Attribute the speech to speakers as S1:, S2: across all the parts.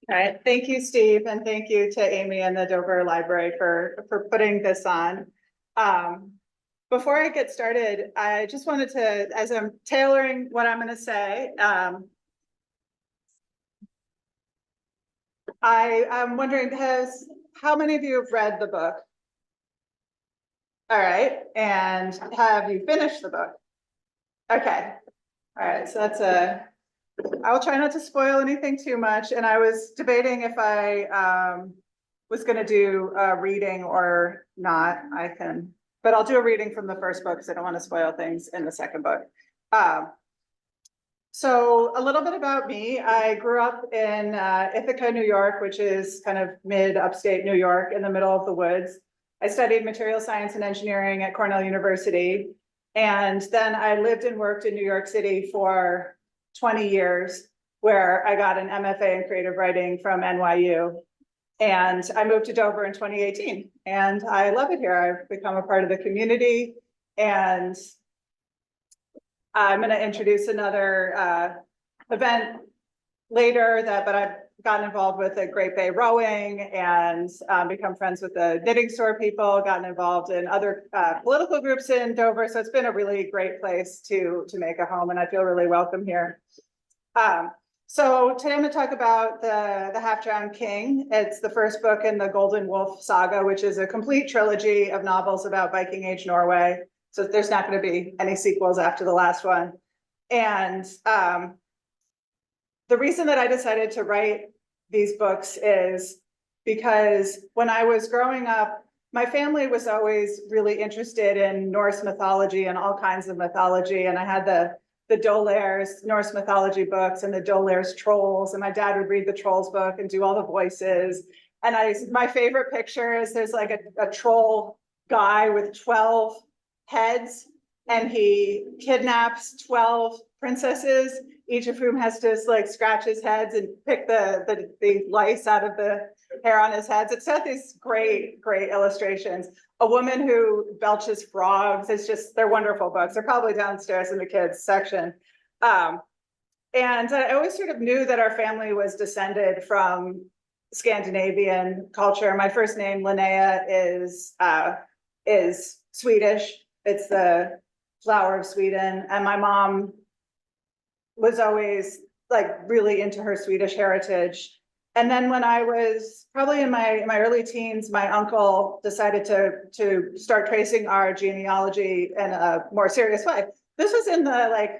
S1: All right, thank you, Steve, and thank you to Amy and the Dover Library for putting this on. Before I get started, I just wanted to, as I'm tailoring what I'm going to say, I'm wondering, how many of you have read the book? All right, and have you finished the book? Okay, all right, so that's I'll try not to spoil anything too much, and I was debating if I was going to do a reading or not. But I'll do a reading from the first book because I don't want to spoil things in the second book. So a little bit about me. I grew up in Ithaca, New York, which is kind of mid-upstate New York in the middle of the woods. I studied material science and engineering at Cornell University. And then I lived and worked in New York City for 20 years, where I got an MFA in creative writing from NYU. And I moved to Dover in 2018, and I love it here. I've become a part of the community, and I'm going to introduce another event later but I've gotten involved with the Great Bay Rowing and become friends with the knitting store people, gotten involved in other political groups in Dover. So it's been a really great place to make a home, and I feel really welcome here. So today I'm going to talk about the Half-Drowned King. It's the first book in the Golden Wolf saga, which is a complete trilogy of novels about Viking Age Norway. So there's not going to be any sequels after the last one. And the reason that I decided to write these books is because when I was growing up, my family was always really interested in Norse mythology and all kinds of mythology. And I had the Dolairs Norse mythology books and the Dolairs trolls, and my dad would read the trolls book and do all the voices. And my favorite picture is there's like a troll guy with 12 heads, and he kidnaps 12 princesses, each of whom has to like scratch his heads and pick the lice out of the hair on his heads. It's got these great illustrations. A woman who belches frogs. They're wonderful books. They're probably downstairs in the kids section. And I always sort of knew that our family was descended from Scandinavian culture. My first name, Linnea, is Swedish. It's the flower of Sweden. And my mom was always like really into her Swedish heritage. And then when I was probably in my early teens, my uncle decided to start tracing our genealogy in a more serious way. This was in the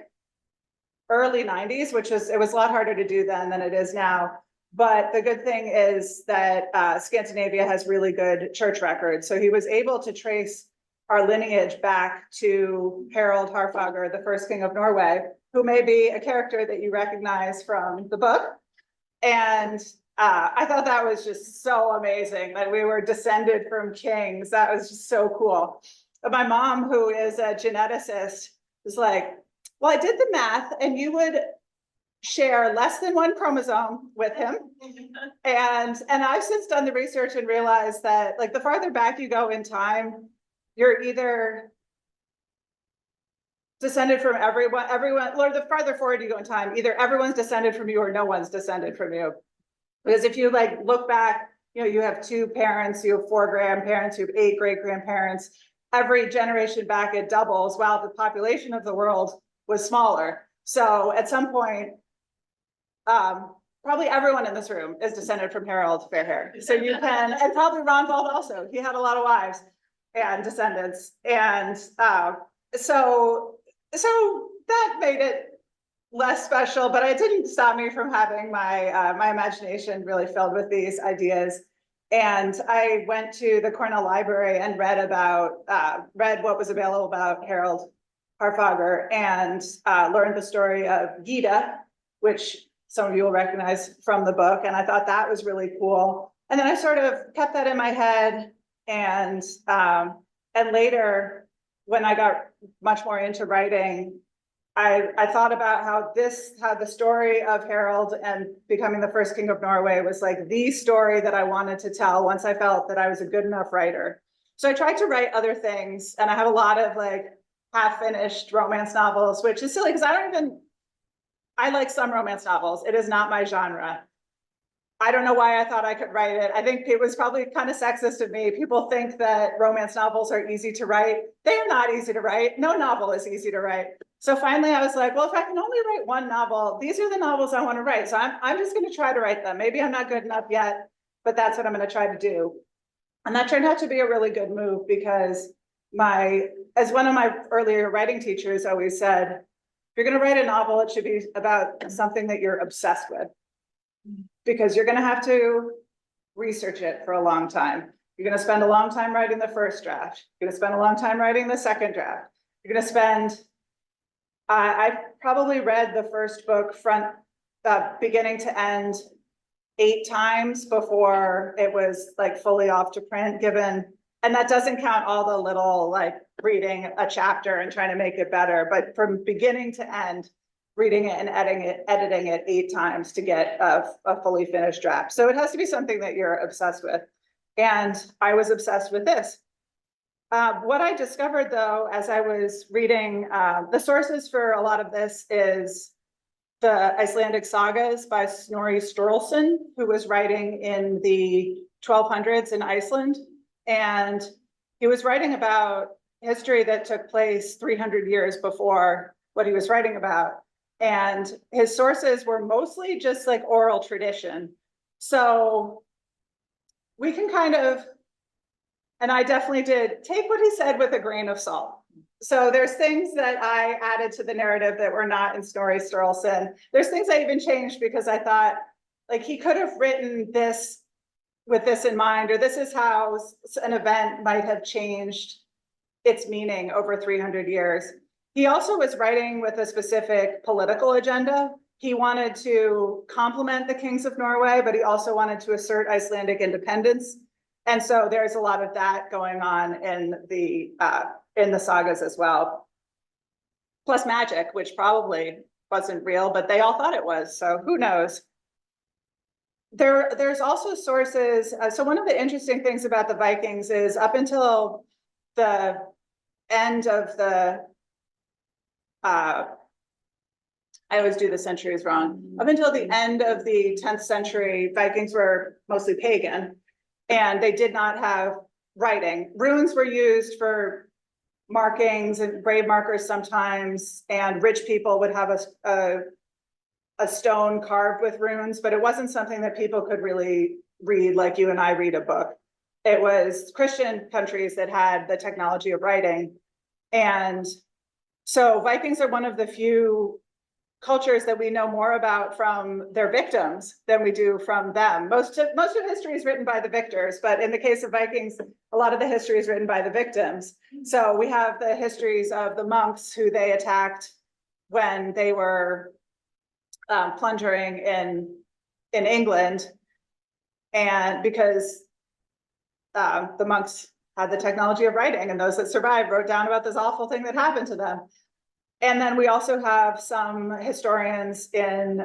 S1: early 90s, it was a lot harder to do then than it is now. But the good thing is that Scandinavia has really good church records. So he was able to trace our lineage back to Harald Harfager, the first king of Norway, who may be a character that you recognize from the book. And I thought that was just so amazing that we were descended from kings. That was just so cool. But my mom, who is a geneticist, was like, well, I did the math, and you would share less than one chromosome with him. And I've since done the research and realized that the farther back you go in time, you're either descended from everyone, or the farther forward you go in time, either everyone's descended from you or no one's descended from you. Because if you look back, you have 2 parents, you have 4 grandparents, you have 8 great-grandparents. Every generation back, it doubles, while the population of the world was smaller. So at some point, probably everyone in this room is descended from Harald the Fair-Haired. So you can, and probably Ronvald also. He had a lot of wives and descendants. And so that made it less special, but it didn't stop me from having my imagination really filled with these ideas. And I went to the Cornell Library and read what was available about Harald Harfager, and learned the story of Gita, which some of you will recognize from the book. And I thought that was really cool. And then I sort of kept that in my head. And later, when I got much more into writing, I thought about how the story of Harald and becoming the first king of Norway was the story that I wanted to tell once I felt that I was a good enough writer. So I tried to write other things, and I have a lot of half-finished romance novels, which is silly because I like some romance novels. It is not my genre. I don't know why I thought I could write it. I think it was probably kind of sexist of me. People think that romance novels are easy to write. They are not easy to write. No novel is easy to write. So finally I was like, well, if I can only write one novel, these are the novels I want to write. So I'm just going to try to write them. Maybe I'm not good enough yet, but that's what I'm going to try to do. And that turned out to be a really good move because as one of my earlier writing teachers always said, if you're going to write a novel, it should be about something that you're obsessed with, because you're going to have to research it for a long time. You're going to spend a long time writing the first draft. You're going to spend a long time writing the second draft. You're going to spend, I probably read the first book beginning to end 8 times before it was like fully off to print, and that doesn't count all the little like reading a chapter and trying to make it better, but from beginning to end, reading it and editing it 8 times to get a fully finished draft. So it has to be something that you're obsessed with. And I was obsessed with this. What I discovered though, as I was reading, the sources for a lot of this is the Icelandic sagas by Snorri Sturluson, who was writing in the 1200s in Iceland. And he was writing about history that took place 300 years before what he was writing about. And his sources were mostly just like oral tradition. So we can kind of, and I definitely did take what he said with a grain of salt. So there's things that I added to the narrative that were not in Snorri Sturluson. There's things I even changed because I thought like he could have written this with this in mind, or this is how an event might have changed its meaning over 300 years. He also was writing with a specific political agenda. He wanted to complement the kings of Norway, but he also wanted to assert Icelandic independence. And so there's a lot of that going on in the sagas as well. Plus magic, which probably wasn't real, but they all thought it was, so who knows? There's also sources. So one of the interesting things about the Vikings is up until the end of the, I always do the centuries wrong. Up until the end of the 10th century, Vikings were mostly pagan, and they did not have writing. Runes were used for markings and grave markers sometimes, and rich people would have a stone carved with runes, but it wasn't something that people could really read like you and I read a book. It was Christian countries that had the technology of writing. And so Vikings are one of the few cultures that we know more about from their victims than we do from them. Most of history is written by the victors, but in the case of Vikings, a lot of the history is written by the victims. So we have the histories of the monks who they attacked when they were plundering in England, and because the monks had the technology of writing, and those that survived wrote down about this awful thing that happened to them. And then we also have some historians in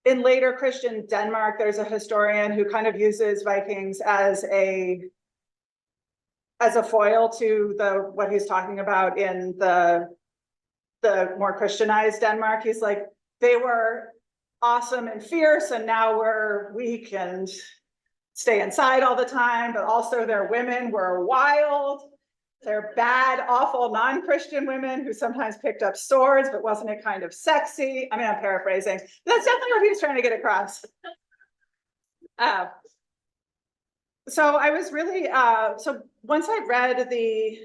S1: later Christian Denmark. There's a historian who kind of uses Vikings as a foil to what he's talking about in the more Christianized Denmark. He's like, they were awesome and fierce, and now we're weak and stay inside all the time, but also their women were wild. They're bad, awful, non-Christian women who sometimes picked up swords, but wasn't it kind of sexy? I mean, I'm paraphrasing. That's definitely what he was trying to get across. So I was really, so once I read the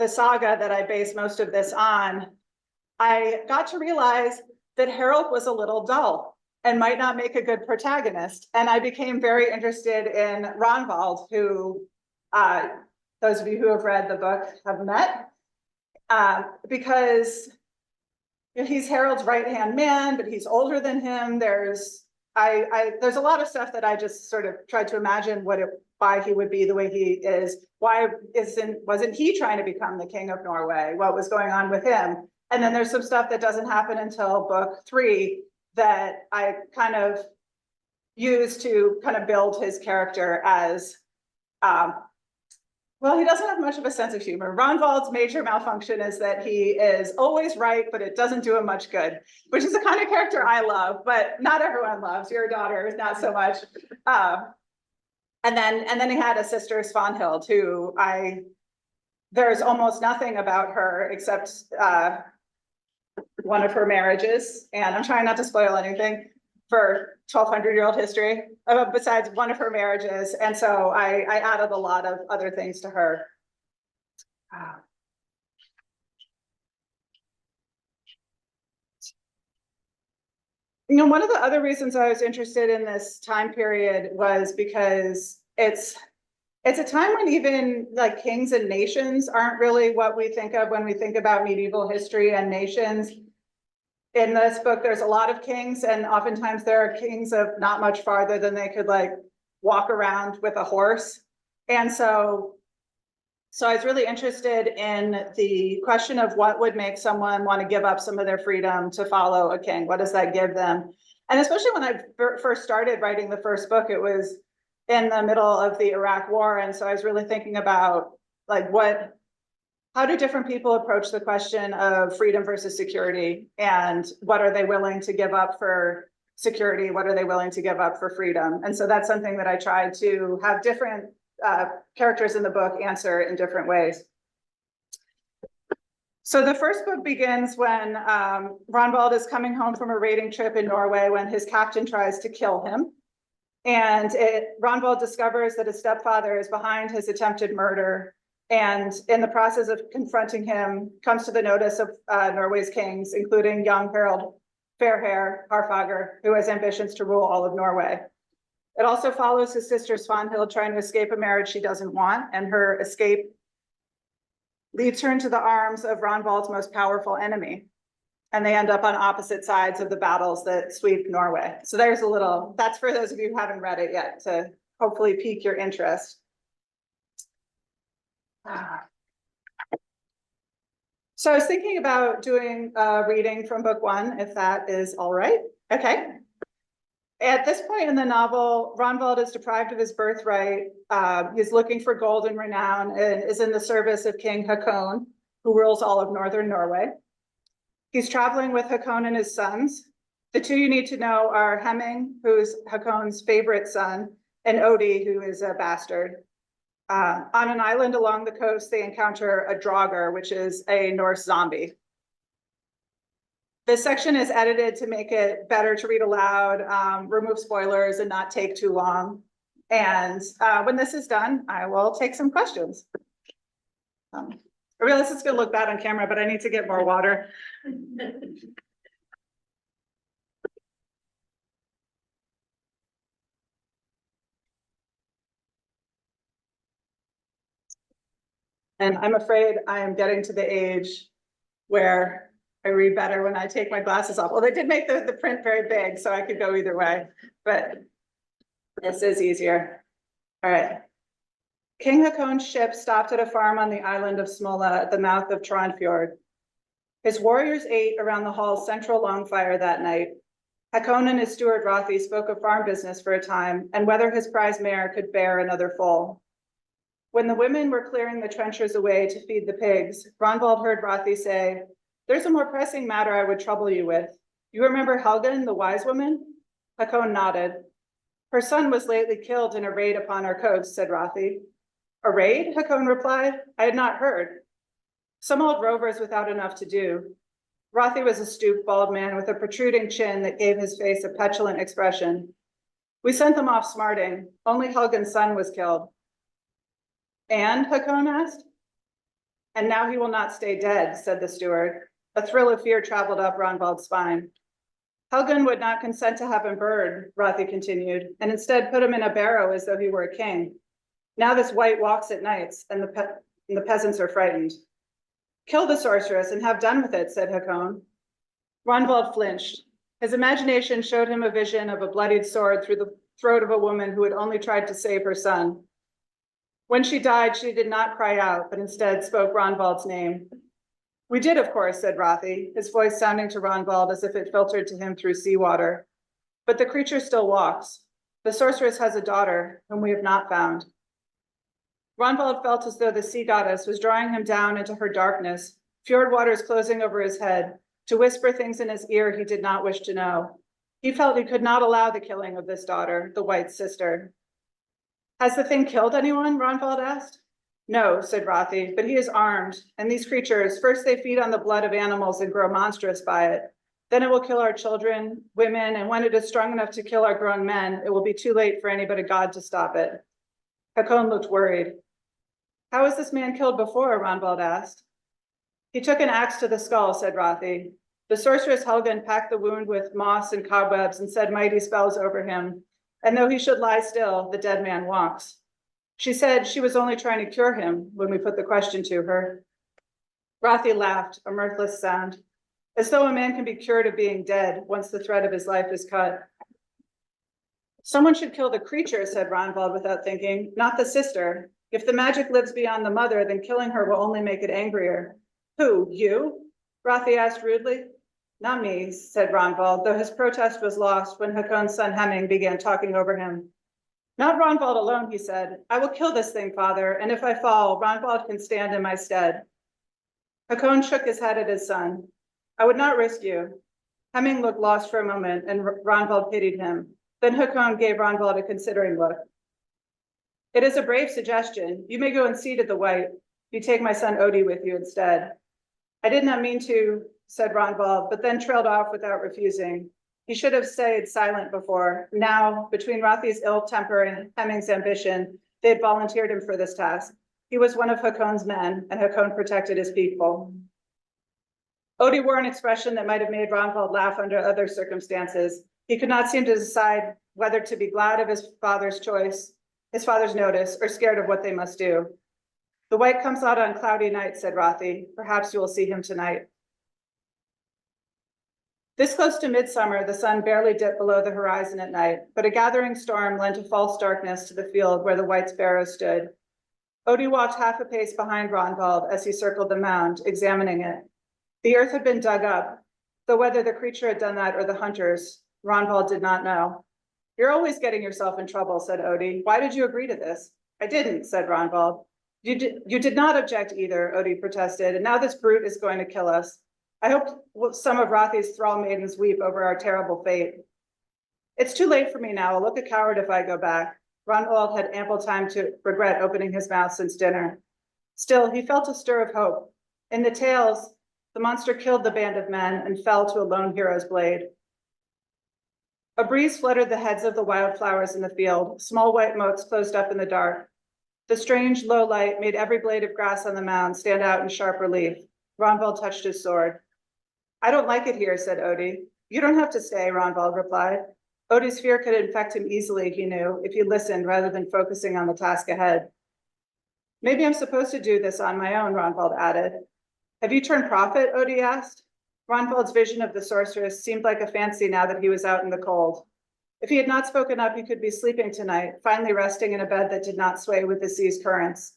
S1: saga that I base most of this on, I got to realize that Harald was a little dull and might not make a good protagonist. And I became very interested in Ronvald, who those of you who have read the book have met, because he's Harald's right-hand man, but he's older than him. There's a lot of stuff that I just sort of tried to imagine why he would be the way he is. Why wasn't he trying to become the king of Norway? What was going on with him? And then there's some stuff that doesn't happen until book 3 that I kind of used to kind of build his character as Well, he doesn't have much of a sense of humor. Ronvald's major malfunction is that he is always right, but it doesn't do him much good, which is the kind of character I love, but not everyone loves. Your daughter is not so much. And then he had a sister, Svanhild, who there's almost nothing about her except one of her marriages, and I'm trying not to spoil anything for 1,200-year-old history, besides one of her marriages. And so I added a lot of other things to her. You know, one of the other reasons I was interested in this time period was because it's a time when even like kings and nations aren't really what we think of when we think about medieval history and nations. In this book, there's a lot of kings, and oftentimes there are kings of not much farther than they could like walk around with a horse. And so I was really interested in the question of what would make someone want to give up some of their freedom to follow a king. What does that give them? And especially when I first started writing the first book, it was in the middle of the Iraq War. And so I was really thinking about like how do different people approach the question of freedom versus security, and what are they willing to give up for security? What are they willing to give up for freedom? And so that's something that I tried to have different characters in the book answer in different ways. So the first book begins when Ronvald is coming home from a raiding trip in Norway when his captain tries to kill him. And Ronvald discovers that his stepfather is behind his attempted murder, and in the process of confronting him, comes to the notice of Norway's kings, including young Harald the Fair-Haired, who has ambitions to rule all of Norway. It also follows his sister Svanhild trying to escape a marriage she doesn't want, and her escape leads her into the arms of Ronvald's most powerful enemy. And they end up on opposite sides of the battles that sweep Norway. So there's that's for those of you who haven't read it yet, to hopefully pique your interest. So I was thinking about doing a reading from book one, if that is all right. Okay. At this point in the novel, Ronvald is deprived of his birthright. He's looking for gold and renown, and is in the service of King Haakon, who rules all of northern Norway. He's traveling with Haakon and his sons. The two you need to know are Hemming, who is Haakon's favorite son, and Odie, who is a bastard. On an island along the coast, they encounter a draugr, which is a Norse zombie. This section is edited to make it better to read aloud, remove spoilers, and not take too long. And when this is done, I will take some questions. I realize it's going to look bad on camera, but I need to get more water. And I'm afraid I am getting to the age where I read better when I take my glasses off. Well, they did make the print very big, so I could go either way, but this is easier. All right. King Haakon's ship stopped at a farm on the island of Smolla at the mouth of Trondfjord. His warriors ate around the hall's central long fire that night. Haakon and his steward Rothi spoke of farm business for a time and whether his prize mare could bear another foal. When the women were clearing the trenchers away to feed the pigs, Ronvald heard Rothi say, "There's a more pressing matter I would trouble you with. You remember Helgen, the wise woman?" Haakon nodded. "Her son was lately killed in a raid upon our coast," said Rothi. "A raid?" Haakon replied. "I had not heard." "Some old rovers without enough to do." Rothi was a stooped, bald man with a protruding chin that gave his face a petulant expression. "We sent them off smarting. Only Helgen's son was killed." "And?" Haakon asked. "And now he will not stay dead," said the steward. A thrill of fear traveled up Ronvald's spine. "Helgen would not consent to have him burned," Rothi continued, "and instead put him in a barrow as though he were a king. Now this wight walks at nights, and the peasants are frightened." "Kill the sorceress and have done with it," said Haakon. Ronvald flinched. His imagination showed him a vision of a bloodied sword through the throat of a woman who had only tried to save her son. When she died, she did not cry out, but instead spoke Ronvald's name. "We did, of course," said Rothi, his voice sounding to Ronvald as if it filtered to him through seawater. "But the creature still walks. The sorceress has a daughter, whom we have not found." Ronvald felt as though the sea goddess was drawing him down into her darkness, fjord waters closing over his head, to whisper things in his ear he did not wish to know. He felt he could not allow the killing of this daughter, the White Sister. Has the thing killed anyone? Ronvald asked. No, said Rothy, but he is armed, and these creatures, first they feed on the blood of animals and grow monstrous by it. Then it will kill our children, women, and when it is strong enough to kill our grown men, it will be too late for any but a god to stop it. Hakon looked worried. How was this man killed before? Ronvald asked. He took an axe to the skull, said Rothy. The sorceress Helgen packed the wound with moss and cobwebs and said mighty spells over him. And though he should lie still, the dead man walks. She said she was only trying to cure him when we put the question to her. Rothy laughed, a mirthless sound, as though a man can be cured of being dead once the thread of his life is cut. Someone should kill the creature, said Ronvald without thinking, not the sister. If the magic lives beyond the mother, then killing her will only make it angrier. Who, you? Rothy asked rudely. Not me, said Ronvald, though his protest was lost when Hakon's son Hemming began talking over him. Not Ronvald alone, he said. I will kill this thing, father, and if I fall, Ronvald can stand in my stead. Hakon shook his head at his son. I would not risk you. Hemming looked lost for a moment, and Ronvald pitied him. Then Hakon gave Ronvald a considering look. It is a brave suggestion. You may go and see to the White. You take my son Odie with you instead. I did not mean to, said Ronvald, but then trailed off without refusing. He should have stayed silent before. Now, between Rothy's ill temper and Hemming's ambition, they had volunteered him for this task. He was one of Hakon's men, and Hakon protected his people. Odie wore an expression that might have made Ronvald laugh under other circumstances. He could not seem to decide whether to be glad of his father's choice, his father's notice, or scared of what they must do. The White comes out on cloudy nights, said Rothy. Perhaps you will see him tonight. This close to midsummer, the sun barely dipped below the horizon at night, but a gathering storm lent a false darkness to the field where the White Sparrow stood. Odie walked half a pace behind Ronvald as he circled the mound, examining it. The earth had been dug up, though whether the creature had done that or the hunters, Ronvald did not know. You're always getting yourself in trouble, said Odie. Why did you agree to this? I didn't, said Ronvald. You did not object either, Odie protested, and now this brute is going to kill us. I hope some of Rothy's thrall maidens weep over our terrible fate. It's too late for me now. I'll look a coward if I go back. Ronvald had ample time to regret opening his mouth since dinner. Still, he felt a stir of hope. In the tales, the monster killed the band of men and fell to a lone hero's blade. A breeze fluttered the heads of the wildflowers in the field. Small white motes closed up in the dark. The strange low light made every blade of grass on the mound stand out in sharp relief. Ronvald touched his sword. I don't like it here, said Odie. You don't have to stay, Ronvald replied. Odie's fear could infect him easily, he knew, if he listened rather than focusing on the task ahead. Maybe I'm supposed to do this on my own, Ronvald added. Have you turned prophet? Odie asked. Ronvald's vision of the sorceress seemed like a fancy now that he was out in the cold. If he had not spoken up, he could be sleeping tonight, finally resting in a bed that did not sway with the sea's currents.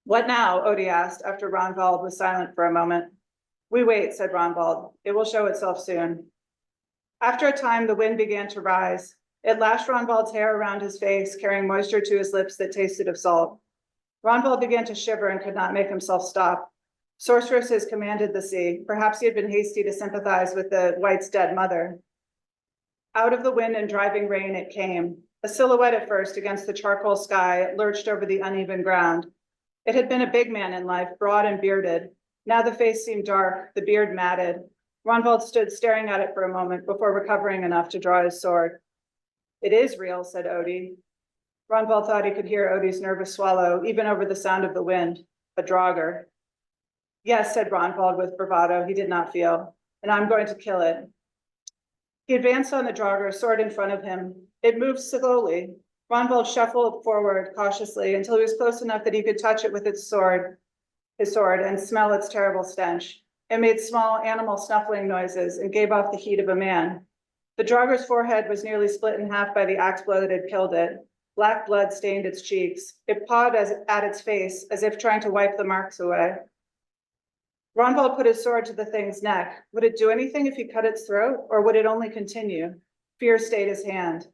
S1: What now? Odie asked after Ronvald was silent for a moment. We wait, said Ronvald. It will show itself soon. After a time, the wind began to rise. It lashed Ronvald's hair around his face, carrying moisture to his lips that tasted of salt. Ronvald began to shiver and could not make himself stop. Sorceresses commanded the sea. Perhaps he had been hasty to sympathize with the White's dead mother. Out of the wind and driving rain it came. A silhouette at first against the charcoal sky, it lurched over the uneven ground. It had been a big man in life, broad and bearded. Now the face seemed dark, the beard matted. Ronvald stood staring at it for a moment before recovering enough to draw his sword. It is real, said Odie. Ronvald thought he could hear Odie's nervous swallow, even over the sound of the wind. A draugr. Yes, said Ronvald with bravado he did not feel, and I'm going to kill it. He advanced on the draugr, sword in front of him. It moved slowly. Ronvald shuffled forward cautiously until he was close enough that he could touch it with his sword, and smell its terrible stench. It made small animal snuffling noises and gave off the heat of a man. The draugr's forehead was nearly split in half by the axe blow that had killed it. Black blood stained its cheeks. It pawed at its face as if trying to wipe the marks away. Ronvald put his sword to the thing's neck. Would it do anything if he cut its throat, or would it only continue? Fear stayed his hand.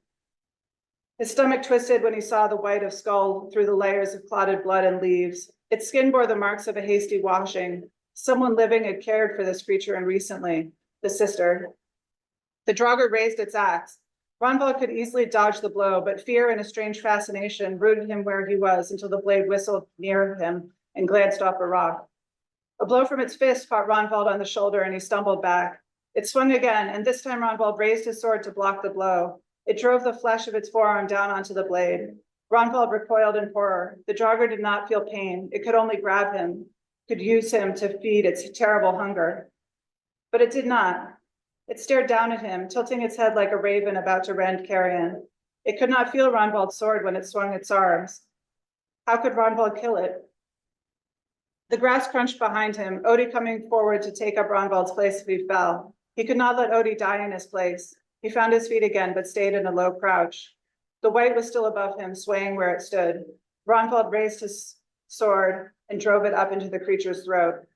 S1: His stomach twisted when he saw the white of skull through the layers of clotted blood and leaves. Its skin bore the marks of a hasty washing. Someone living had cared for this creature and recently, the sister. The Draugr raised its axe. Ronvald could easily dodge the blow, but fear and a strange fascination rooted him where he was until the blade whistled near him and glanced off a rock. A blow from its fist caught Ronvald on the shoulder and he stumbled back. It swung again, and this time Ronvald raised his sword to block the blow. It drove the flesh of its forearm down onto the blade. Ronvald recoiled in horror. The Draugr did not feel pain. It could only grab him, could use him to feed its terrible hunger. But it did not. It stared down at him, tilting its head like a raven about to rend carrion. It could not feel Ronvald's sword when it swung its arms. How could Ronvald kill it? The grass crunched behind him, Odie coming forward to take up Ronvald's place if he fell. He could not let Odie die in his place. He found his feet again, but stayed in a low crouch. The white was still above him, swaying where it stood. Ronvald raised his sword and drove it up into the creature's throat.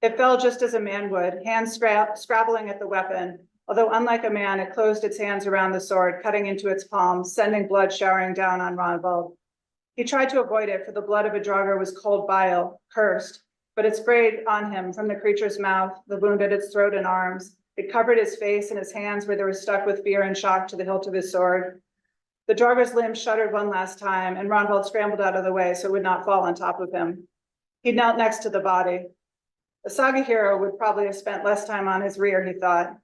S1: It fell just as a man would, hands scrabbling at the weapon. Although unlike a man, it closed its hands around the sword, cutting into its palms, sending blood showering down on Ronvald. He tried to avoid it, for the blood of a Draugr was cold bile, cursed, but it sprayed on him from the creature's mouth, the wound at its throat and arms. It covered his face and his hands where they were stuck with fear and shock to the hilt of his sword. The Draugr's limbs shuddered one last time, and Ronvald scrambled out of the way so it would not fall on top of him. He knelt next to the body. A saga hero would probably have spent less time on his rear, he thought.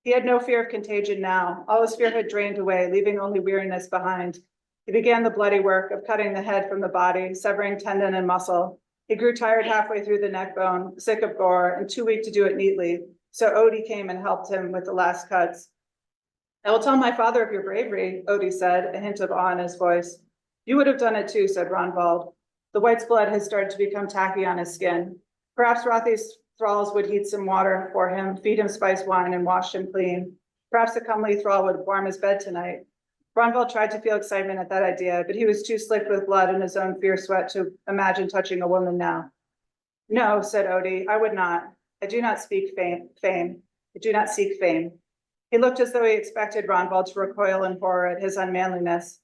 S1: He had no fear of contagion now. All his fear had drained away, leaving only weariness behind. He began the bloody work of cutting the head from the body, severing tendon and muscle. He grew tired halfway through the neck bone, sick of gore, and too weak to do it neatly. So Odie came and helped him with the last cuts. I will tell my father of your bravery, Odie said, a hint of awe in his voice. You would have done it too, said Ronvald. The white's blood had started to become tacky on his skin. Perhaps Rothi's thralls would heat some water for him, feed him spice wine, and wash him clean. Perhaps the comely thrall would warm his bed tonight. Ronvald tried to feel excitement at that idea, but he was too slick with blood and his own fierce sweat to imagine touching a woman now. No, said Odie, I would not. I do not speak fame. I do not seek fame. He looked as though he expected Ronvald to recoil in horror at his unmanliness.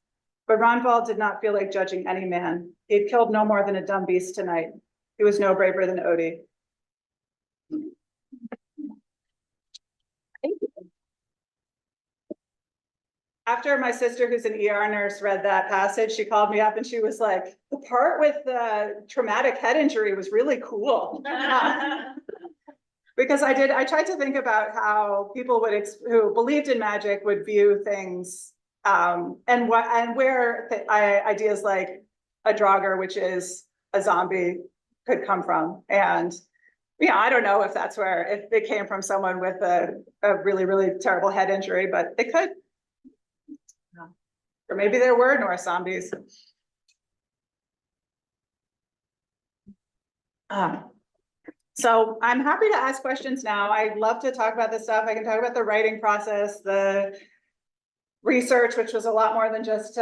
S1: But Ronvald did not feel like judging any man. He had killed no more than a dumb beast tonight. He was no braver than Odie. After my sister, who's an ER nurse, read that passage, she called me up and she was like, the part with the traumatic head injury was really cool. Because I tried to think about how people who believed in magic would view things, and where ideas like a Draugr, which is a zombie, could come from. And I don't know if that's if it came from someone with a really, really terrible head injury, but it could. Or maybe there were Norse zombies. So I'm happy to ask questions now. I love to talk about this stuff. I can talk about the writing process, the research, which was a lot more than just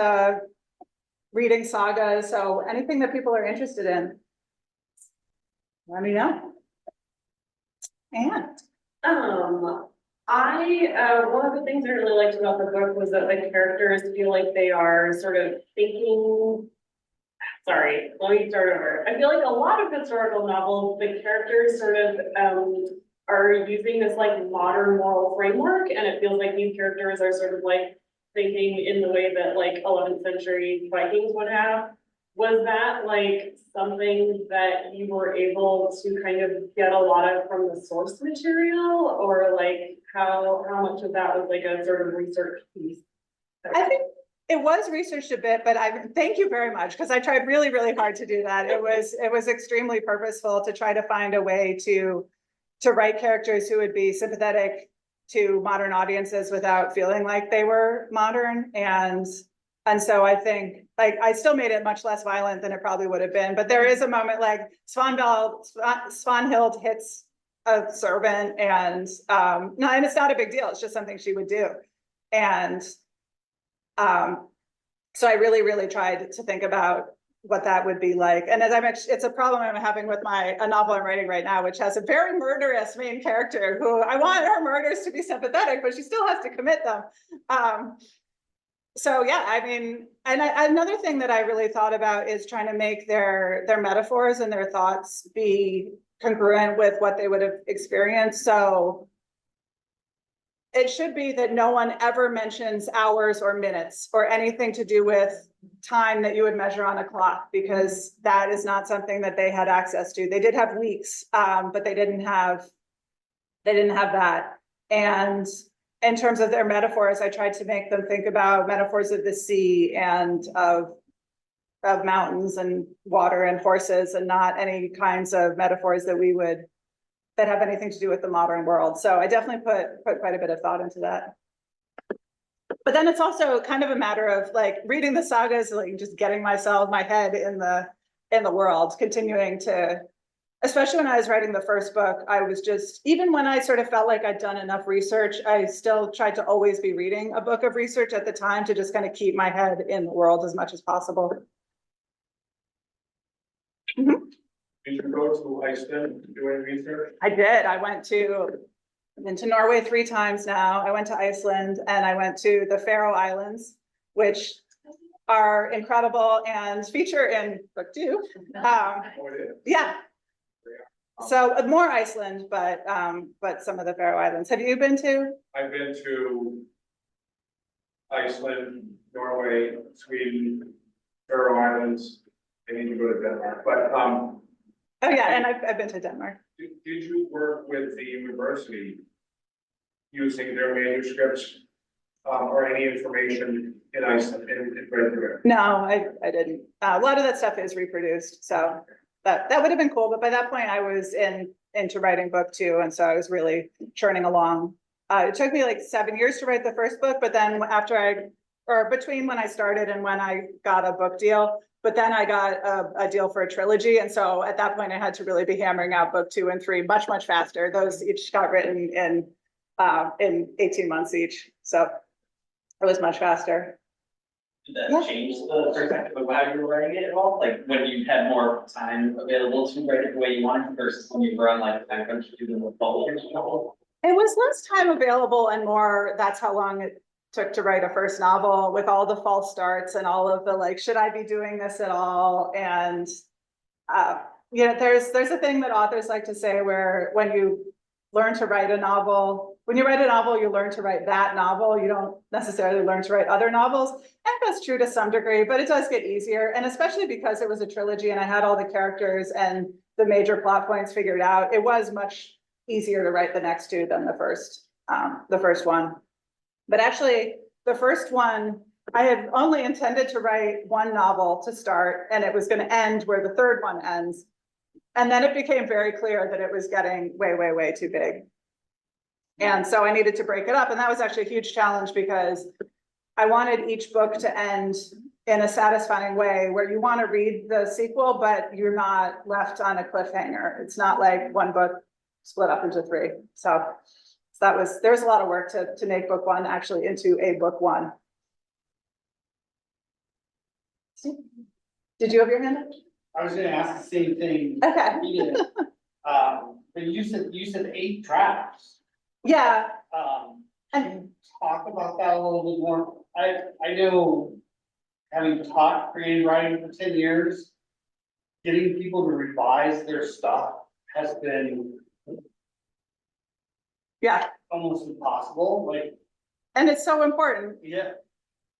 S1: reading sagas. So anything that people are interested in, let me know. And
S2: one of the things I really liked about the book was that the characters feel like they are sort of thinking. Sorry, let me start over. I feel like a lot of historical novels, the characters sort of are using this like modern moral framework, and it feels like these characters are sort of like thinking in the way that like 11th century Vikings would have. Was that like something that you were able to kind of get a lot of from the source material, or like how much of that was like a sort of research piece?
S1: I think it was researched a bit, but thank you very much, because I tried really, really hard to do that. It was extremely purposeful to try to find a way to write characters who would be sympathetic to modern audiences without feeling like they were modern. And so I think like I still made it much less violent than it probably would have been. But there is a moment like Svanhild hits a servant, and it's not a big deal. It's just something she would do. And so I really, really tried to think about what that would be like. And as I mentioned, it's a problem I'm having with a novel I'm writing right now, which has a very murderous main character who I want her murders to be sympathetic, but she still has to commit them. So, yeah, I mean, and another thing that I really thought about is trying to make their metaphors and their thoughts be congruent with what they would have experienced. So it should be that no one ever mentions hours or minutes or anything to do with time that you would measure on a clock, because that is not something that they had access to. They did have weeks, but they didn't have that. And in terms of their metaphors, I tried to make them think about metaphors of the sea and of mountains and water and horses, and not any kinds of metaphors that have anything to do with the modern world. So I definitely put quite a bit of thought into that. But then it's also kind of a matter of like reading the sagas, like just getting my head in the world, continuing to, especially when I was writing the first book, I was just, even when I sort of felt like I'd done enough research, I still tried to always be reading a book of research at the time to just kind of keep my head in the world as much as possible.
S3: Did you go to Iceland to do any research?
S1: I did. I've been to Norway 3 times now. I went to Iceland and I went to the Faroe Islands, which are incredible and feature in book 2.
S3: Oh, it is.
S1: Yeah. So more Iceland, but some of the Faroe Islands. Have you been to?
S3: I've been to Iceland, Norway, Sweden, Faroe Islands. I need to go to Denmark, but
S1: Oh yeah, and I've been to Denmark.
S3: did you work with the university using their manuscripts or any information in Iceland in Red?
S1: No, I didn't. A lot of that stuff is reproduced, so that would have been cool. But by that point, I was into writing book 2, and so I was really churning along. It took me like 7 years to write the first book, but then between when I started and when I got a book deal, but then I got a deal for a trilogy. And so at that point I had to really be hammering out book 2 and 3 much, much faster. Those each got written in 18 months each. So it was much faster.
S4: Did that change the perspective of how you were writing it at all? Like when you had more time available to write it the way you wanted versus when you were on like time crunch to do the publishers?
S1: It was less time available and more, that's how long it took to write a first novel, with all the false starts and all of the like, should I be doing this at all? And there's a thing that authors like to say where when you learn to write a novel, when you write a novel, you learn to write that novel. You don't necessarily learn to write other novels. And that's true to some degree, but it does get easier. And especially because it was a trilogy and I had all the characters and the major plot points figured out, it was much easier to write the next 2 than the first one. But actually, the first one, I had only intended to write 1 novel to start, and it was going to end where the 3rd one ends. And then it became very clear that it was getting way, way, way too big. And so I needed to break it up. And that was actually a huge challenge because I wanted each book to end in a satisfying way where you want to read the sequel, but you're not left on a cliffhanger. It's not like one book split up into 3. So there was a lot of work to make book 1 actually into a book 1. Did you have your hand up?
S5: I was gonna ask the same thing.
S1: Okay.
S5: You did. But you said 8 drafts.
S1: Yeah.
S5: Can you talk about that a little bit more? I know, having taught creative writing for 10 years, getting people to revise their stuff has been almost impossible, like.
S1: And it's so important.
S5: Yeah.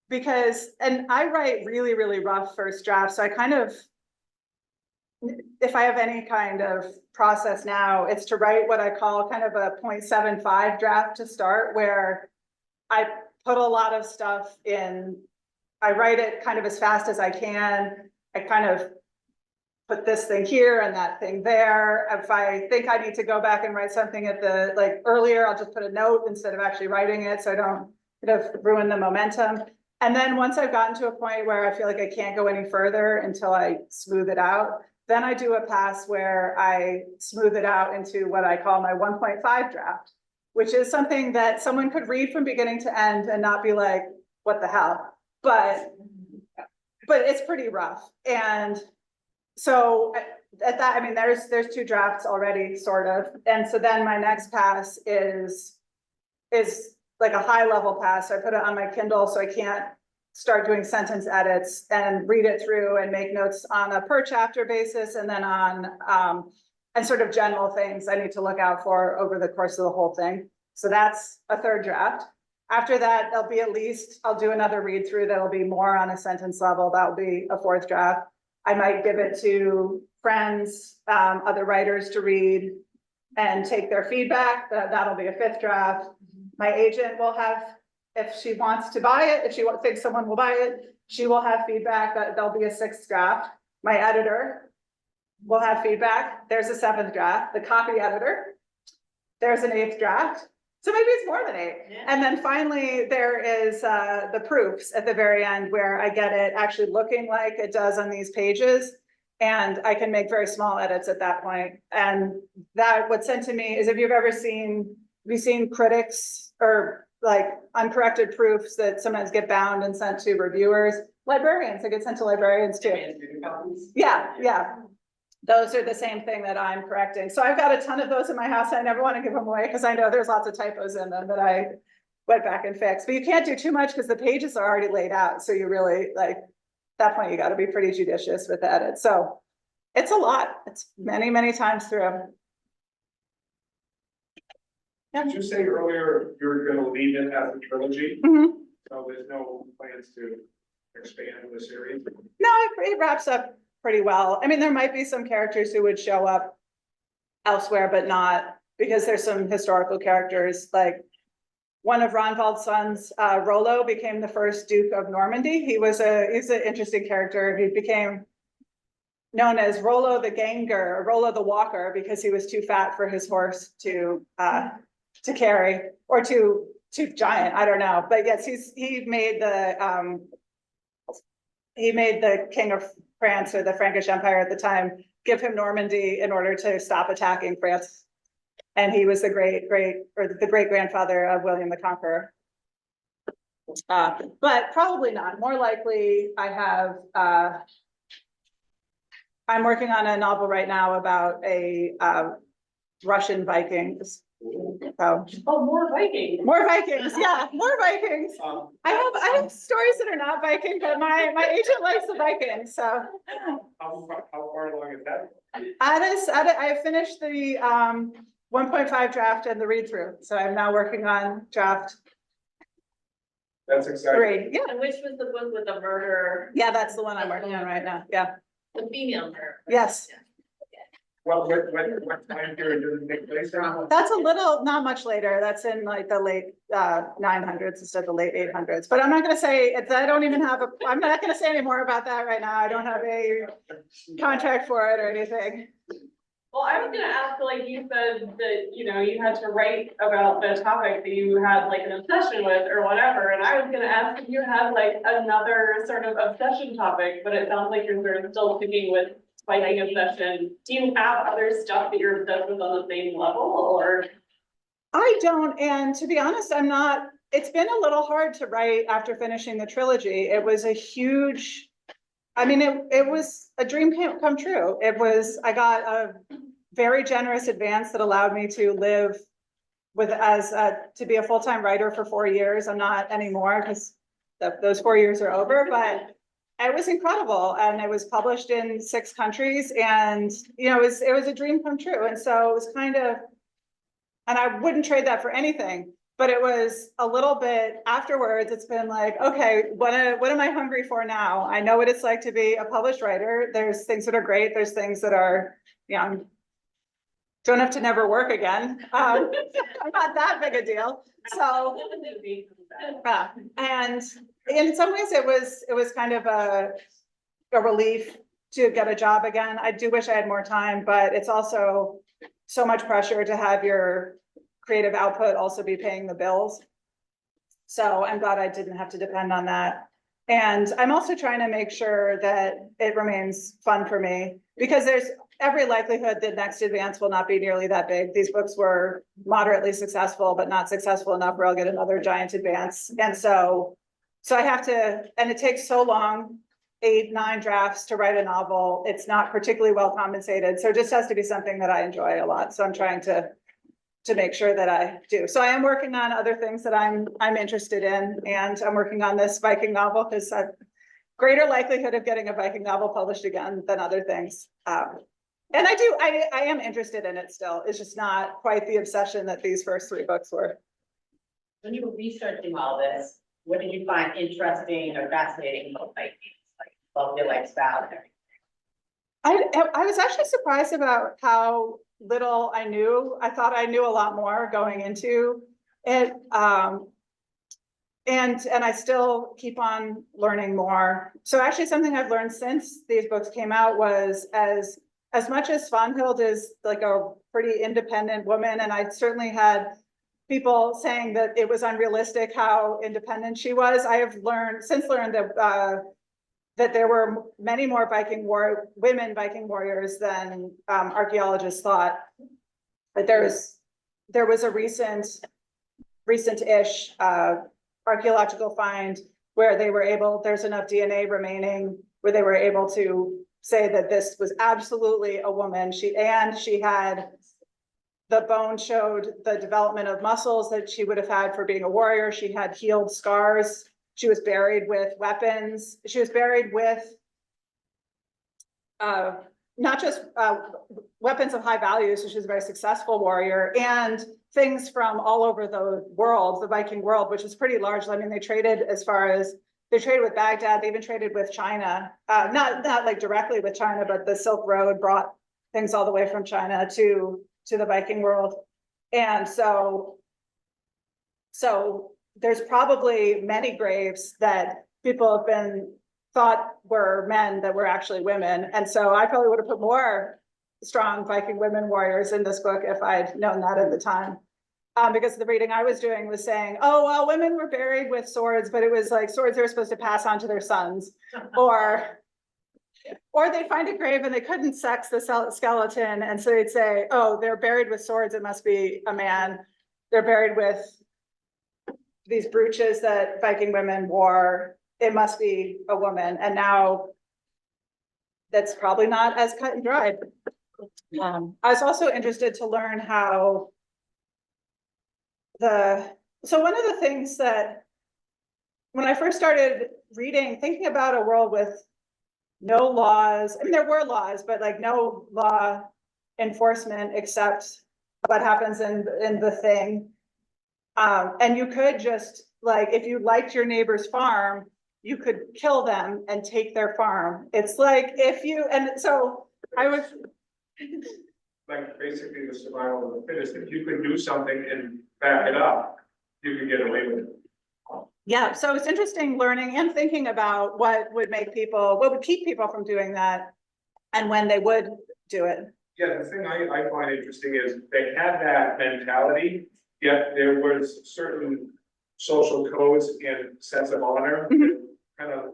S1: Because, and I write really, really rough first drafts. So I kind of, if I have any kind of process now, it's to write what I call kind of a 0.75 draft to start, where I put a lot of stuff in. I write it kind of as fast as I can. I kind of put this thing here and that thing there. If I think I need to go back and write something at the earlier, I'll just put a note instead of actually writing it, so I don't kind of ruin the momentum. And then once I've gotten to a point where I feel like I can't go any further until I smooth it out, then I do a pass where I smooth it out into what I call my 1.5 draft, which is something that someone could read from beginning to end and not be like, what the hell? But it's pretty rough. And so at that, I mean, there's 2 drafts already, sort of. And so then my next pass is like a high level pass. So I put it on my Kindle so I can't start doing sentence edits and read it through and make notes on a per chapter basis and then on, and sort of general things I need to look out for over the course of the whole thing. So that's a third draft. After that, there'll be at least, I'll do another read through that'll be more on a sentence level. That'll be a fourth draft. I might give it to friends, other writers to read and take their feedback. That'll be a fifth draft. My agent will have, if she wants to buy it, if she thinks someone will buy it, she will have feedback. There'll be a sixth draft. My editor will have feedback. There's a seventh draft. The copy editor, there's an eighth draft. So maybe it's more than 8.
S2: Yeah.
S1: And then finally, there is the proofs at the very end where I get it actually looking like it does on these pages. And I can make very small edits at that point. And that what's sent to me is if you've ever seen, have you seen critics or like uncorrected proofs that sometimes get bound and sent to reviewers? Librarians, they get sent to librarians too. Yeah, yeah. Those are the same thing that I'm correcting. So I've got a ton of those in my house. I never want to give them away because I know there's lots of typos in them that I went back and fixed. But you can't do too much because the pages are already laid out. So you really like, at that point, you got to be pretty judicious with the edit. So it's a lot. It's many, many times through.
S3: Did you say earlier you're gonna leave it as a trilogy?
S1: Mhm.
S3: So there's no plans to expand the series?
S1: No, it wraps up pretty well. I mean, there might be some characters who would show up elsewhere, but not because there's some historical characters, like one of Ronvald's sons, Rollo, became the first Duke of Normandy. He's an interesting character. He became known as Rollo the Ganger, or Rollo the Walker, because he was too fat for his horse to carry, or too giant, I don't know. But yes, he made the King of France, or the Frankish Empire at the time, give him Normandy in order to stop attacking France. And he was the great grandfather of William the Conqueror. But probably not. More likely, I'm working on a novel right now about a Russian Vikings. So
S2: Oh, more Vikings.
S1: more Vikings, yeah, more Vikings. I have stories that are not Viking, but my agent likes the Vikings, so.
S3: How far along is that?
S1: I finished the 1.5 draft and the read through, so I'm now working on draft
S3: That's exciting.
S1: 3. Yeah,
S2: And which was the book with the murder,
S1: yeah, that's the one I'm working on right now. Yeah,
S2: the female murder?
S1: yes.
S3: What time period does it take place in?
S1: That's a little, not much later. That's in like the late 900s instead of the late 800s. But I'm not going to say, I'm not going to say any more about that right now. I don't have a contract for it or anything.
S2: Well, I was gonna ask, like you said that, you know, you had to write about the topic that you had like an obsession with or whatever. And I was gonna ask if you had like another sort of obsession topic, but it sounds like you're sort of still sticking with Viking obsession. Do you have other stuff that you're obsessed with on the same level, or?
S1: I don't, and to be honest, I'm not. It's been a little hard to write after finishing the trilogy. It was a huge, I mean, it was a dream come true. I got a very generous advance that allowed me to live to be a full-time writer for 4 years. I'm not anymore because those 4 years are over, but it was incredible. And it was published in 6 countries, and, you know, it was a dream come true. And so it was kind of, and I wouldn't trade that for anything. But it was a little bit afterwards, it's been like, okay, what am I hungry for now? I know what it's like to be a published writer. There's things that are great. There's things that are, you know, don't have to never work again. I'm not that big a deal. So, and in some ways it was kind of a relief to get a job again. I do wish I had more time, but it's also so much pressure to have your creative output also be paying the bills. So I'm glad I didn't have to depend on that. And I'm also trying to make sure that it remains fun for me, because there's every likelihood that next advance will not be nearly that big. These books were moderately successful, but not successful enough where I'll get another giant advance. And so I have to, and it takes so long, 8, 9 drafts to write a novel. It's not particularly well compensated. So it just has to be something that I enjoy a lot. So I'm trying to to make sure that I do. So I am working on other things that I'm interested in, and I'm working on this Viking novel because I've greater likelihood of getting a Viking novel published again than other things. And I am interested in it still. It's just not quite the obsession that these first 3 books were.
S6: When you were researching all this, what did you find interesting or fascinating about Vikings? Like, about their lifestyle and everything?
S1: I was actually surprised about how little I knew. I thought I knew a lot more going into it. And I still keep on learning more. So actually something I've learned since these books came out was as much as Svanhild is like a pretty independent woman, and I certainly had people saying that it was unrealistic how independent she was. I have since learned that that there were many more women Viking warriors than archaeologists thought. But there was a recent-ish archaeological find where they were able, there's enough DNA remaining where they were able to say that this was absolutely a woman. She had, the bone showed the development of muscles that she would have had for being a warrior. She had healed scars. She was buried with weapons. She was buried with not just weapons of high value, so she was a very successful warrior, and things from all over the world, the Viking world, which is pretty large. I mean, they traded with Baghdad, they even traded with China, not like directly with China, but the Silk Road brought things all the way from China to the Viking world. And so there's probably many graves that people have been thought were men that were actually women. And so I probably would have put more strong Viking women warriors in this book if I'd known that at the time. Because the reading I was doing was saying, oh, well, women were buried with swords, but it was like swords they were supposed to pass on to their sons. Or they'd find a grave and they couldn't sex the skeleton. And so they'd say, oh, they're buried with swords, it must be a man. They're buried with these brooches that Viking women wore, it must be a woman. And now that's probably not as cut and dried. I was also interested to learn how so one of the things that when I first started reading, thinking about a world with no laws, I mean, there were laws, but like no law enforcement except what happens in the thing. And you could just, like, if you liked your neighbor's farm, you could kill them and take their farm. It's like and so I was
S3: Like basically the survival of the fittest, if you could do something and back it up, you could get away with it.
S1: yeah, so it's interesting learning and thinking about what would keep people from doing that and when they would do it.
S3: Yeah, the thing I find interesting is they had that mentality, yet there was certain social codes and sense of honor that kind of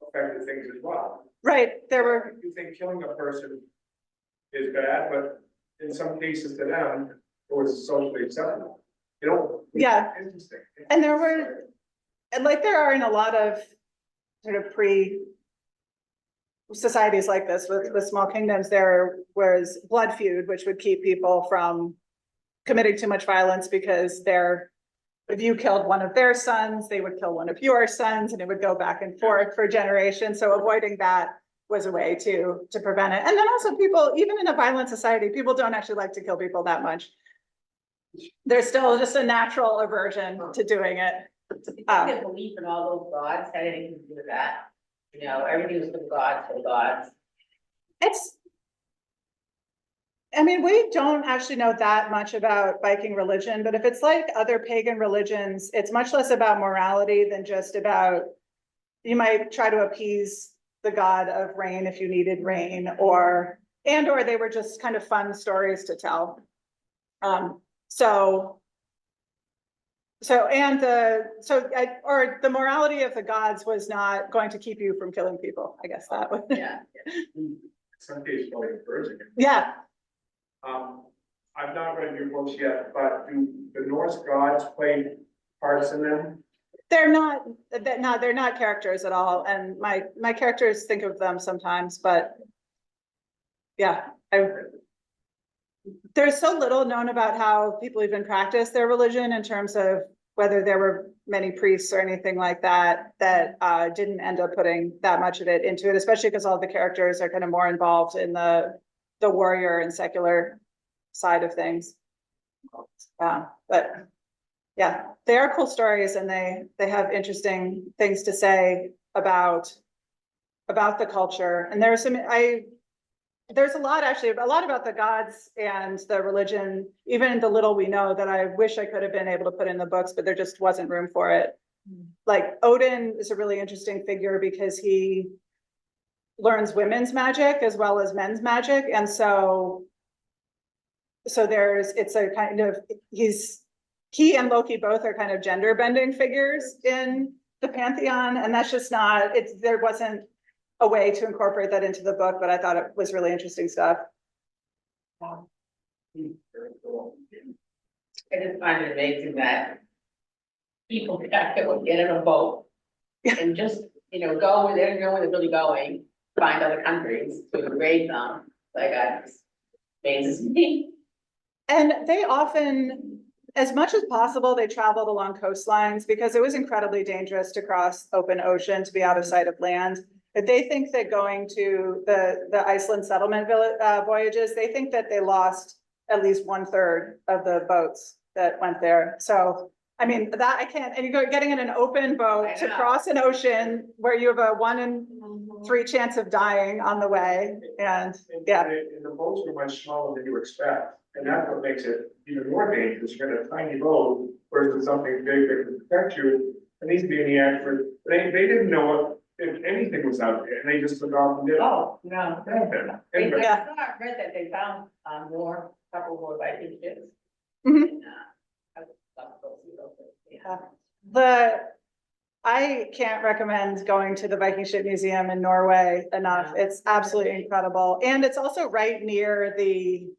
S3: affected things as well.
S1: Right, there were,
S3: You think killing a person is bad, but in some cases to them, it was socially acceptable. You know?
S1: yeah,
S3: Interesting.
S1: and there were, and like there are in a lot of sort of societies like this with small kingdoms, there was blood feud, which would keep people from committing too much violence because if you killed one of their sons, they would kill one of your sons, and it would go back and forth for generations. So avoiding that was a way to prevent it. And then also people, even in a violent society, people don't actually like to kill people that much. There's still just a natural aversion to doing it.
S6: The belief in all those gods had anything to do with that. You know, everything was for the gods.
S1: I mean, we don't actually know that much about Viking religion, but if it's like other pagan religions, it's much less about morality than just about, you might try to appease the god of rain if you needed rain, or they were just kind of fun stories to tell. Or the morality of the gods was not going to keep you from killing people. I guess that would.
S6: Yeah.
S3: In some cases, probably encouraging it.
S1: Yeah.
S3: I've not read your books yet, but do the Norse gods play parts in them?
S1: They're not characters at all, and my characters think of them sometimes, but yeah, there's so little known about how people even practice their religion in terms of whether there were many priests or anything like that, that didn't end up putting that much of it into it, especially because all the characters are kind of more involved in the warrior and secular side of things. But yeah, they are cool stories, and they have interesting things to say about the culture. And there's there's a lot about the gods and the religion, even the little we know, that I wish I could have been able to put in the books, but there just wasn't room for it. Like Odin is a really interesting figure because he learns women's magic as well as men's magic. And so it's a kind of, he and Loki both are kind of gender bending figures in the pantheon. And that's just not, there wasn't a way to incorporate that into the book, but I thought it was really interesting stuff.
S6: I just find it amazing that people will get in a boat and just, go where they don't know where they're really going, find other countries to invade them. Like, that just amazes me.
S1: And they often, as much as possible, they traveled along coastlines because it was incredibly dangerous to cross open ocean, to be out of sight of land. But they think that going to the Iceland settlement voyages, they think that they lost at least 1/3 of the boats that went there. So, I mean, that I can't, and you're getting in an open boat to cross an ocean where you have a 1 in 3 chance of dying on the way. And yeah.
S3: And the boats are much smaller than you expect. And that's what makes it even more dangerous. You're in a tiny boat versus something big that can protect you. And these being the experts, they didn't know if anything was out there, and they just took off and did it.
S6: Oh, no.
S3: Anyway.
S6: I read that they found couple more Viking ships.
S1: Mhm.
S6: I would love to go see those. Yeah.
S1: I can't recommend going to the Viking Ship Museum in Norway enough. It's absolutely incredible. And it's also right near the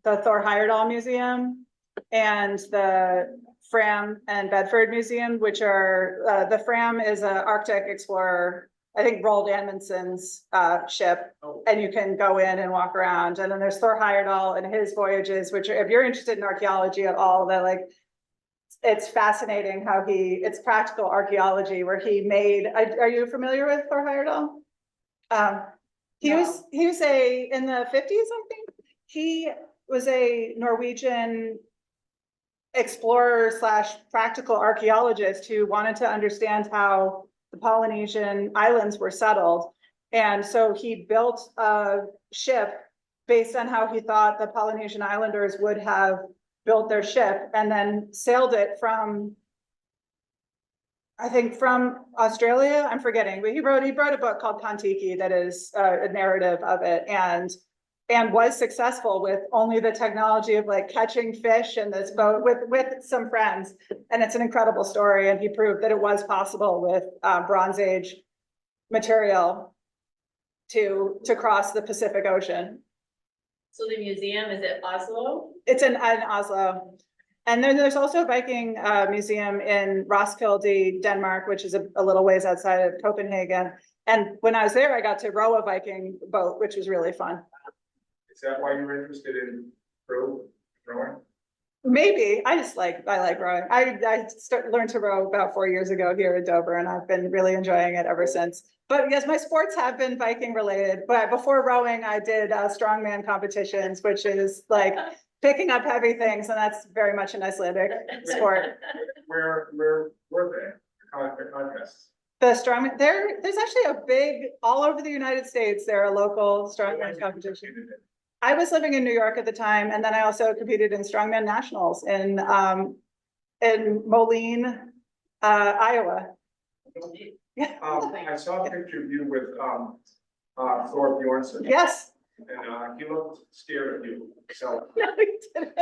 S1: Thor-Heyerdahl Museum and the Fram and Bedford Museum, which are, the Fram is an Arctic explorer, I think Roald Amundsen's ship, and you can go in and walk around. And then there's Thor Heyerdahl and his voyages, which are, if you're interested in archaeology at all, that like, it's fascinating how it's practical archaeology where he made, are you familiar with Thor Heyerdahl? He was in the 50s, I think. He was a Norwegian explorer / practical archaeologist who wanted to understand how the Polynesian islands were settled. And so he built a ship based on how he thought the Polynesian islanders would have built their ship, and then sailed it from, I think from Australia, I'm forgetting, but he wrote a book called Kon-Tiki that is a narrative of it, and was successful with only the technology of like catching fish in this boat with some friends. And it's an incredible story. And he proved that it was possible with Bronze Age material to cross the Pacific Ocean.
S2: So the museum is at Oslo?
S1: It's in Oslo. And then there's also a Viking museum in Roskilde, Denmark, which is a little ways outside of Copenhagen. And when I was there, I got to row a Viking boat, which was really fun.
S3: Is that why you're interested in rowing?
S1: Maybe. I like rowing. I learned to row about 4 years ago here at Dover, and I've been really enjoying it ever since. But yes, my sports have been Viking related. But before rowing, I did strongman competitions, which is like picking up heavy things, and that's very much an Icelandic sport.
S3: Where were they? The contests?
S1: The strongman, there's actually a big, all over the United States, there are local strongman competitions. I was living in New York at the time, and then I also competed in strongman nationals in Moline, Iowa. Yeah.
S3: I saw a picture of you with Thor Bjornsson.
S1: Yes.
S3: And he looked scared of you. So
S1: No, he didn't.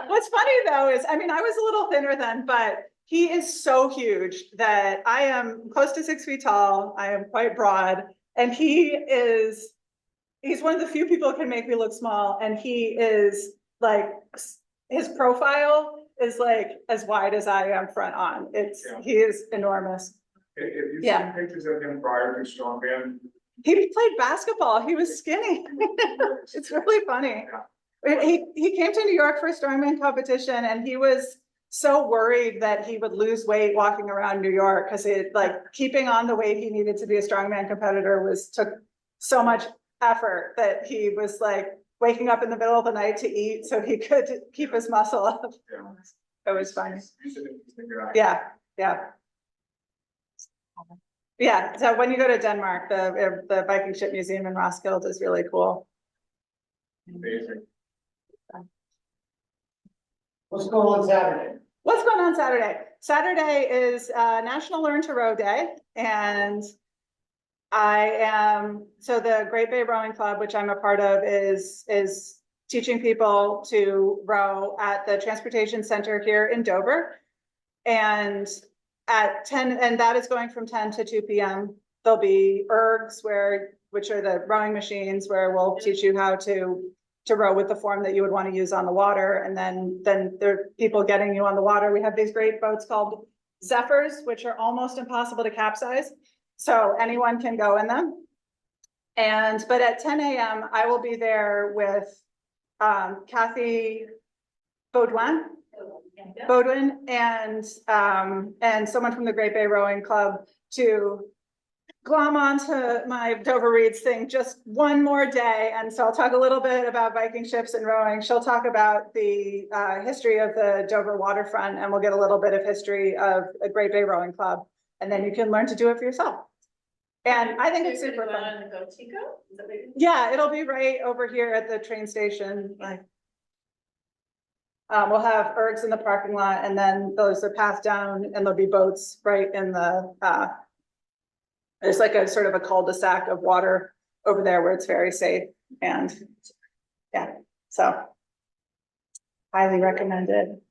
S1: What's funny though is, I mean, I was a little thinner then, but he is so huge that I am close to 6 feet tall. I am quite broad, and he's one of the few people who can make me look small. And he is like, his profile is like as wide as I am front on. He is enormous.
S3: if you
S1: Yeah.
S3: see pictures of him prior to strongman,
S1: He played basketball. He was skinny. It's really funny. He came to New York for a strongman competition and he was so worried that he would lose weight walking around New York because it like keeping on the weight he needed to be a strongman competitor took so much effort that he was like waking up in the middle of the night to eat so he could keep his muscle up. It was funny. Yeah, yeah. Yeah, so when you go to Denmark, the Viking Ship Museum in Roskilde is really cool.
S3: Amazing.
S5: What's going on Saturday?
S1: What's going on Saturday? Saturday is National Learn to Row Day, and so the Great Bay Rowing Club, which I'm a part of, is teaching people to row at the Transportation Center here in Dover. And at 10, and that is going from 10 to 2 p.m. There'll be ergs which are the rowing machines where we'll teach you how to row with the form that you would want to use on the water. And then there are people getting you on the water. We have these great boats called Zephyrs, which are almost impossible to capsize. So anyone can go in them. But at 10 a.m. I will be there with Kathy Baudouin and someone from the Great Bay Rowing Club to glom onto my Dover Reads thing just one more day. And so I'll talk a little bit about Viking ships and rowing. She'll talk about the history of the Dover waterfront, and we'll get a little bit of history of the Great Bay Rowing Club. And then you can learn to do it for yourself. And I think it's super fun. Yeah, it'll be right over here at the train station. Like, we'll have ergs in the parking lot, and then those are passed down, and there'll be boats right in the, there's like a sort of a cul-de-sac of water over there where it's very safe. And yeah, so highly recommended.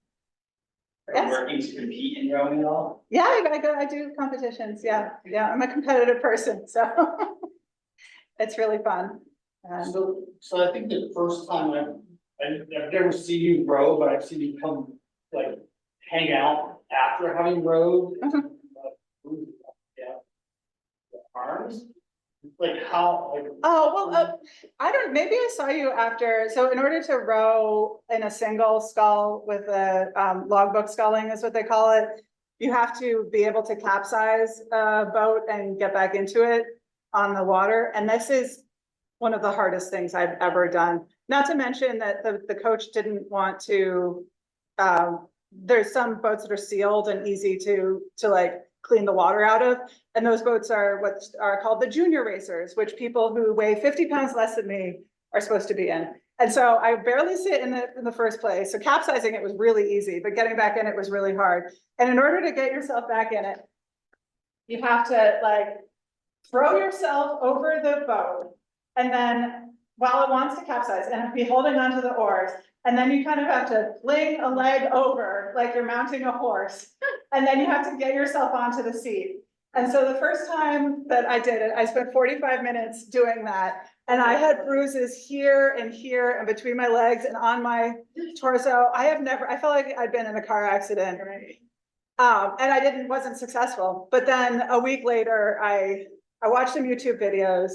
S4: Are you
S1: Yes.
S4: working to compete in rowing at all?
S1: Yeah, I do competitions. Yeah, I'm a competitive person, so it's really fun.
S5: So I think the first time I've never seen you row, but I've seen you come like hang out after having rowed. Yeah. The arms, like how, like.
S1: Oh, well, I don't, maybe I saw you after, so in order to row in a single scull with a logbook sculling is what they call it, you have to be able to capsize a boat and get back into it on the water. And this is one of the hardest things I've ever done. Not to mention that the coach didn't want to, there's some boats that are sealed and easy to like clean the water out of. And those boats are what are called the junior racers, which people who weigh 50 pounds less than me are supposed to be in. And so I barely sit in the first place. So capsizing it was really easy, but getting back in it was really hard. And in order to get yourself back in it, you have to like throw yourself over the boat, and then while it wants to capsize and be holding onto the oars. And then you kind of have to fling a leg over like you're mounting a horse. And then you have to get yourself onto the seat. And so the first time that I did it, I spent 45 minutes doing that. And I had bruises here and between my legs and on my torso. I felt like I'd been in a car accident. And I wasn't successful. But then a week later, I watched some YouTube videos.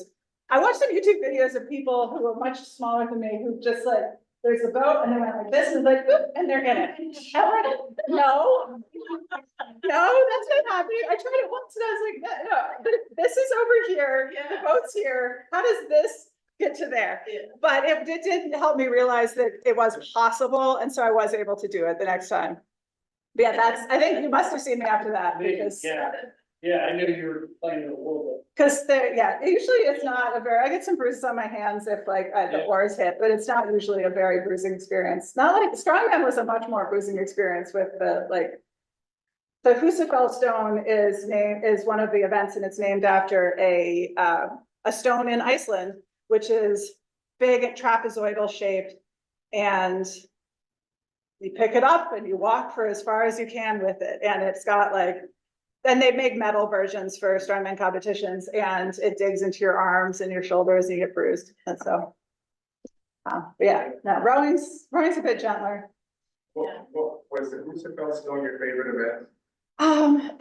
S1: I watched some YouTube videos of people who were much smaller than me, who just like, there's a boat and they went like this and like, boop, and they're in it. I'm like, no, that's not happening. I tried it once and I was like, no, this is over here. The boat's here. How does this get to there? But it did help me realize that it was possible. And so I was able to do it the next time. But yeah, I think you must have seen me after that because.
S5: Yeah, I knew you were playing it a little bit.
S1: Because usually it's not I get some bruises on my hands if like the oars hit, but it's not usually a very bruising experience. Not like strongman was a much more bruising experience with the Husafell stone is one of the events, and it's named after a stone in Iceland, which is big and trapezoidal shaped, and you pick it up and you walk for as far as you can with it, and it's got like. And they make metal versions for strongman competitions, and it digs into your arms and your shoulders and you get bruised. And so, rowing's a bit gentler.
S3: Was the Husafell stone your favorite event?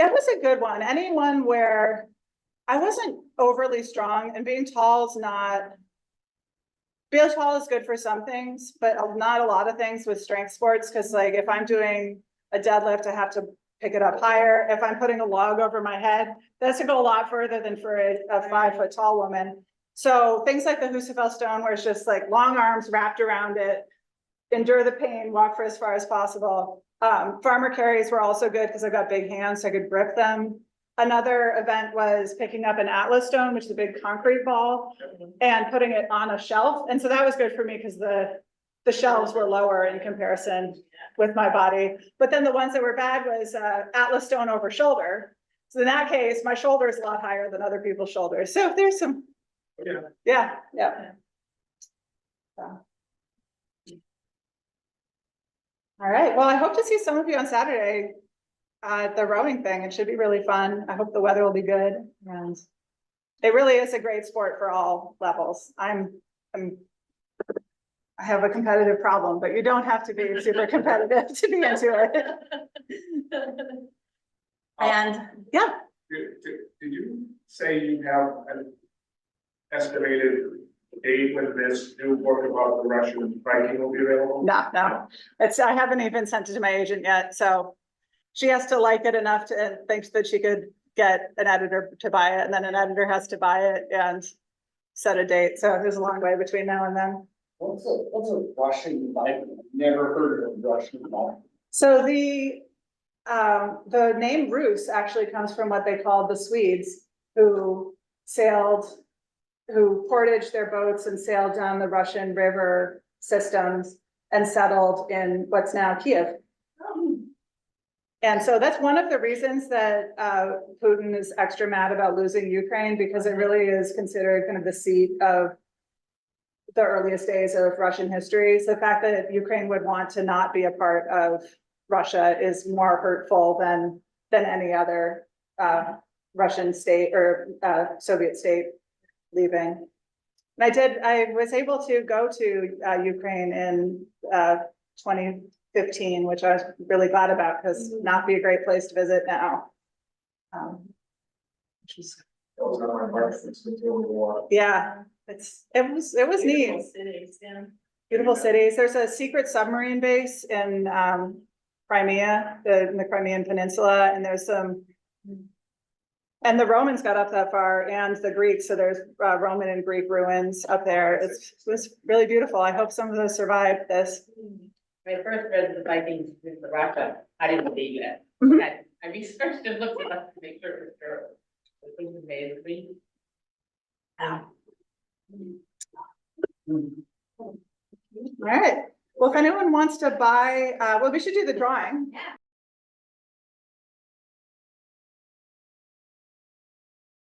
S1: It was a good one. Anyone where I wasn't overly strong, and being tall is not beach hall is good for some things, but not a lot of things with strength sports, because like if I'm doing a deadlift, I have to pick it up higher. If I'm putting a log over my head, that's to go a lot further than for a 5 foot tall woman. So things like the Husafell stone, where it's just like long arms wrapped around it, endure the pain, walk for as far as possible. Farmer carries were also good because I've got big hands, so I could grip them. Another event was picking up an Atlas stone, which is a big concrete ball, and putting it on a shelf. And so that was good for me because the shelves were lower in comparison with my body. But then the ones that were bad was Atlas stone over shoulder. So in that case, my shoulder is a lot higher than other people's shoulders. So there's some, yeah. So. All right, well, I hope to see some of you on Saturday at the rowing thing. It should be really fun. I hope the weather will be good, and it really is a great sport for all levels. I have a competitive problem, but you don't have to be super competitive to be into it. And yeah,
S3: Did you say you have an estimated date when this new book about the Russian Viking will be available?
S1: no, I haven't even sent it to my agent yet, so she has to like it enough to think that she could get an editor to buy it, and then an editor has to buy it and set a date. So there's a long way between now and then.
S5: What's a Russian Viking? Never heard of a Russian Viking.
S1: So the name Rus actually comes from what they called the Swedes, who portaged their boats and sailed down the Russian river systems and settled in what's now Kiev. And so that's one of the reasons that Putin is extra mad about losing Ukraine, because it really is considered kind of the seat of the earliest days of Russian history. So the fact that Ukraine would want to not be a part of Russia is more hurtful than any other Russian state or Soviet state leaving. And I was able to go to Ukraine in 2015, which I was really glad about, because not be a great place to visit now. Which is,
S3: That was on my heart since the war.
S1: yeah, it was neat.
S2: Cities, yeah.
S1: Beautiful cities. There's a secret submarine base in Crimea, in the Crimean Peninsula, and there's some. And the Romans got up that far, and the Greeks, so there's Roman and Greek ruins up there. It was really beautiful. I hope some of those survived this.
S6: When I first read the Vikings in Russia, I didn't believe it.
S1: Mhm.
S6: I researched and looked it up to make sure it was true. It was amazing.
S1: All right. Well, if anyone wants to buy, well, we should do the drawing.